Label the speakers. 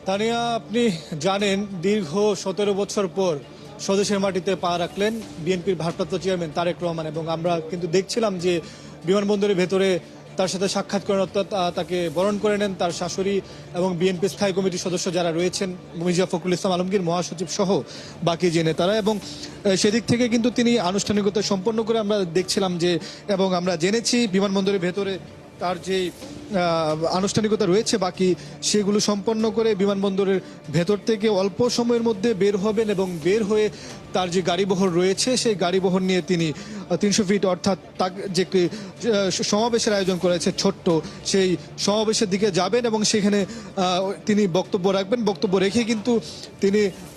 Speaker 1: তানিয়া, আপনি জানেন দীর্ঘ ১৭ বছর পর স্বদেশের মাটিতে পা রাখলেন বিএনপির ভারপ্রাপ্ত চেয়ারম্যান তারেক রহমান, এবং আমরা কিন্তু দেখছিলাম যে বিমানবন্দরের ভেতরে তার সাথে সাক্ষাৎ করেন, অর্থাৎ তাকে বরণ করে নেন তার শাশুড়ি এবং বিএনপি স্থায়ী কমিটির সদস্য যারা রয়েছেন, মির্জা ফখরুল ইসলাম আলমগীর মহাসচিব সহ বাকি যে নেতারা। এবং সেদিক থেকে কিন্তু তিনি আনুষ্ঠানিকতা সম্পন্ন করে আমরা দেখছিলাম যে, এবং আমরা জেনেছি বিমানবন্দরের ভেতরে তার যে আনুষ্ঠানিকতা রয়েছে বাকি সেগুলো সম্পন্ন করে বিমানবন্দরের ভেতর থেকে অল্প সময়ের মধ্যে বের হবেন, এবং বের হয়ে তার যে গাড়িবহর রয়েছে সেই গাড়িবহর নিয়ে তিনি ৩০০ ফিট অর্থাৎ যে একটি সমাবেশের আয়োজন করেছে ছোট্ট, সেই সমাবেশের দিকে যাবেন এবং সেখানে তিনি বক্তব্য রাখবেন। বক্তব্য রেখে কিন্তু তিনি